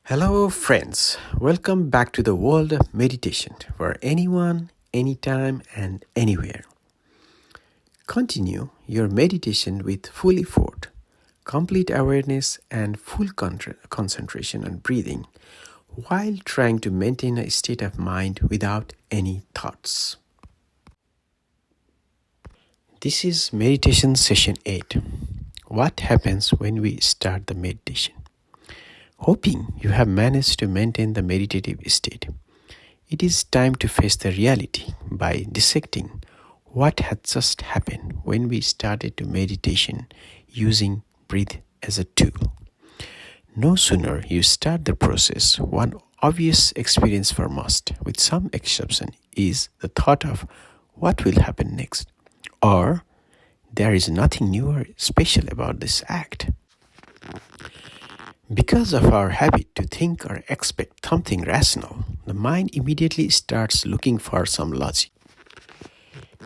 Hello, friends. Welcome back to the world of meditation where anyone, anytime, and anywhere. Continue your meditation with full effort, complete awareness, and full concentration on breathing while trying to maintain a state of mind without any thoughts. This is meditation session 8. What happens when we start the meditation? Hoping you have managed to maintain the meditative state. It is time to face the reality by dissecting what had just happened when we started to meditation using breath as a tool. No sooner you start the process, one obvious experience for most, with some exception, is the thought of what will happen next, or there is nothing new or special about this act. Because of our habit to think or expect something rational, the mind immediately starts looking for some logic.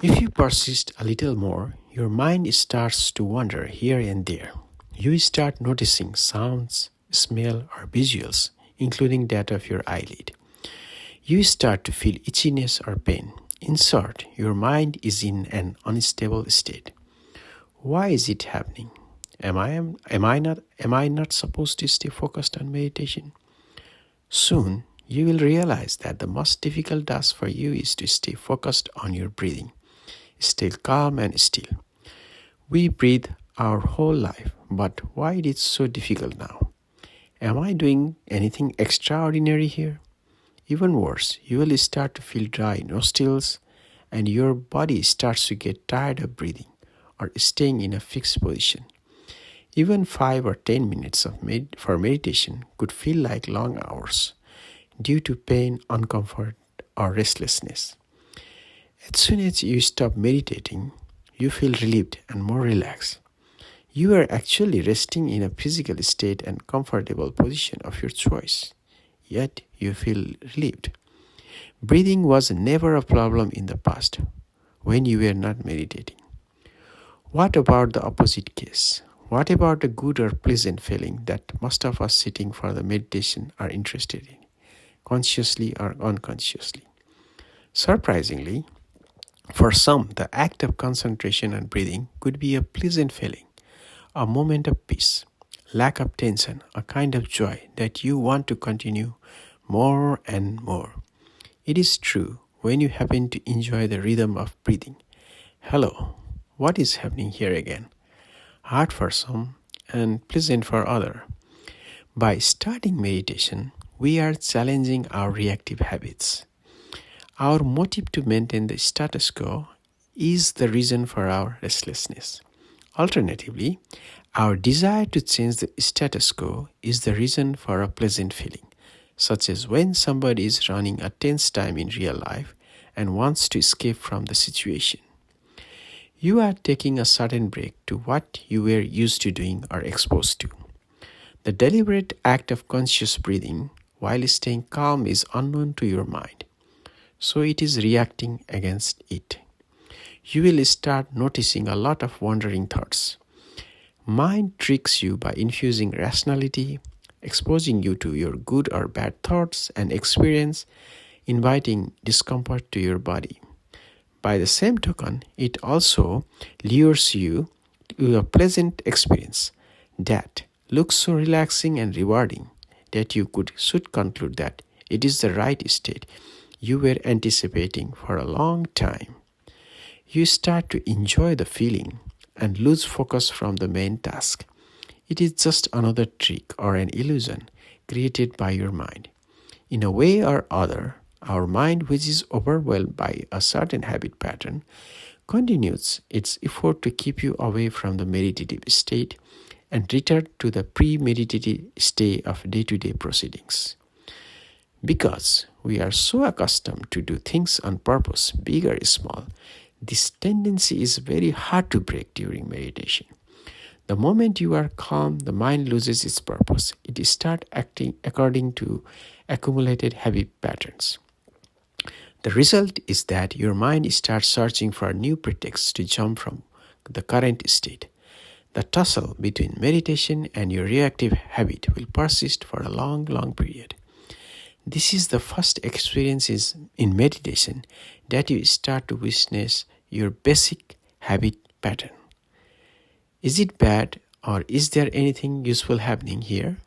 If you persist a little more, your mind starts to wander here and there. You start noticing sounds, smell, or visuals, including that of your eyelid. You start to feel itchiness or pain. In short, your mind is in an unstable state. Why is it happening? Am I not supposed to stay focused on meditation? Soon, you will realize that the most difficult task for you is to stay focused on your breathing. Stay calm and still. We breathe our whole life, but why it is so difficult now? Am I doing anything extraordinary here? Even worse, you will start to feel dry nostrils and your body starts to get tired of breathing or staying in a fixed position. Even 5 or 10 minutes for meditation could feel like long hours due to pain, uncomfort, or restlessness. As soon as you stop meditating, you feel relieved and more relaxed. You are actually resting in a physical state and comfortable position of your choice, yet you feel relieved. Breathing was never a problem in the past when you were not meditating. What about the opposite case? What about the good or pleasant feeling that most of us sitting for the meditation are interested in, consciously or unconsciously? Surprisingly, for some, the act of concentration on breathing could be a pleasant feeling, a moment of peace, lack of tension, a kind of joy that you want to continue more and more. It is true when you happen to enjoy the rhythm of breathing. Hello, what is happening here again? Hard for some and pleasant for others. By starting meditation, we are challenging our reactive habits. Our motive to maintain the status quo is the reason for our restlessness. Alternatively, our desire to change the status quo is the reason for a pleasant feeling, such as when somebody is running a tense time in real life and wants to escape from the situation. You are taking a sudden break to what you were used to doing or exposed to. The deliberate act of conscious breathing while staying calm is unknown to your mind, so it is reacting against it. You will start noticing a lot of wandering thoughts. Mind tricks you by infusing rationality, exposing you to your good or bad thoughts and experience, inviting discomfort to your body. By the same token, it also lures you to a pleasant experience that looks so relaxing and rewarding that you should conclude that it is the right state you were anticipating for a long time. You start to enjoy the feeling and lose focus from the main task. It is just another trick or an illusion created by your mind. In a way or other, our mind, which is overwhelmed by a certain habit pattern, continues its effort to keep you away from the meditative state and return to the pre-meditative state of day-to-day proceedings. Because we are so accustomed to do things on purpose, big or small, this tendency is very hard to break during meditation. The moment you are calm, the mind loses its purpose. It starts acting according to accumulated habit patterns. The result is that your mind starts searching for new pretexts to jump from the current state. The tussle between meditation and your reactive habit will persist for a long, long period. This is the first experiences in meditation that you start to witness your basic habit pattern. Is it bad, or is there anything useful happening here?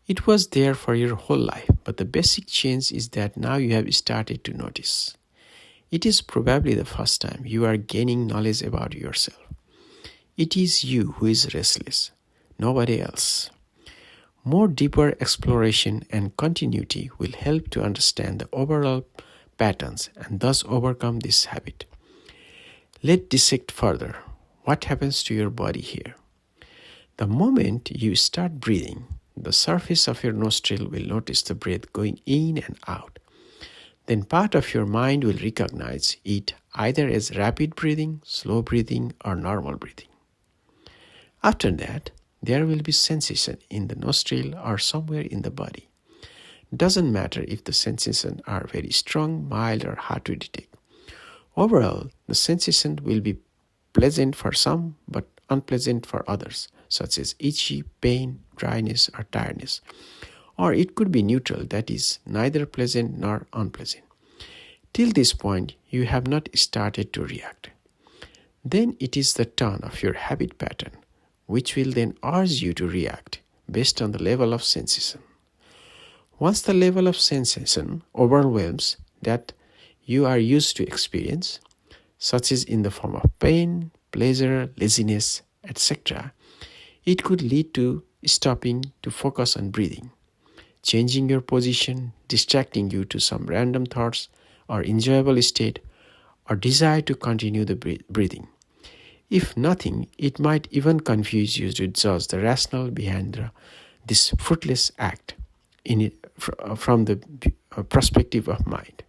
It was there for your whole life, but the basic change is that now you have started to notice. It is probably the first time you are gaining knowledge about yourself. It is you who is restless, nobody else. More deeper exploration and continuity will help to understand the overall patterns and thus overcome this habit. Let's dissect further. What happens to your body here? The moment you start breathing, the surface of your nostril will notice the breath going in and out. Then part of your mind will recognize it either as rapid breathing, slow breathing, or normal breathing. After that, there will be sensation in the nostril or somewhere in the body. Doesn't matter if the sensations are very strong, mild, or hard to detect. Overall, the sensation will be pleasant for some but unpleasant for others, such as itchy, pain, dryness, or tiredness. Or it could be neutral, that is, neither pleasant nor unpleasant. Till this point, you have not started to react. Then it is the turn of your habit pattern, which will then urge you to react based on the level of sensation. Once the level of sensation overwhelms that you are used to experience, such as in the form of pain, pleasure, laziness, etc., it could lead to stopping to focus on breathing, changing your position, distracting you to some random thoughts or enjoyable state, or desire to continue the breathing. If nothing, it might even confuse you to judge the rationale behind this fruitless act from the perspective of mind.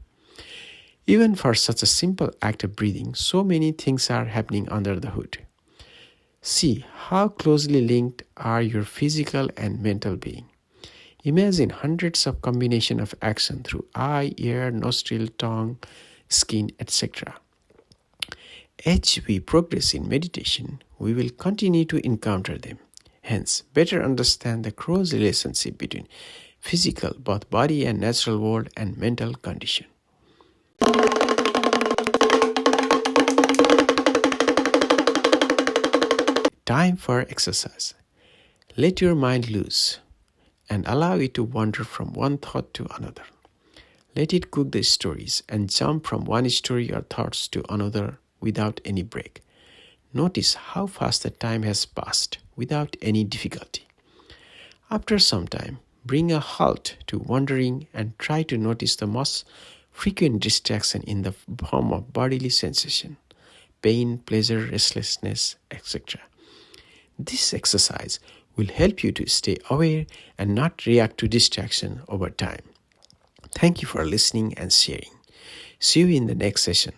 Even for such a simple act of breathing, so many things are happening under the hood. See how closely linked are your physical and mental being. Imagine hundreds of combinations of action through eye, ear, nostril, tongue, skin, etc. As we progress in meditation, we will continue to encounter them. Hence, better understand the close relationship between physical, both body and natural world, and mental condition. Time for exercise. Let your mind loose and allow it to wander from one thought to another. Let it cook the stories and jump from one story or thoughts to another without any break. Notice how fast the time has passed without any difficulty. After some time, bring a halt to wandering and try to notice the most frequent distraction in the form of bodily sensation, pain, pleasure, restlessness, etc. This exercise will help you to stay aware and not react to distraction over time. Thank you for listening and sharing. See you in the next session.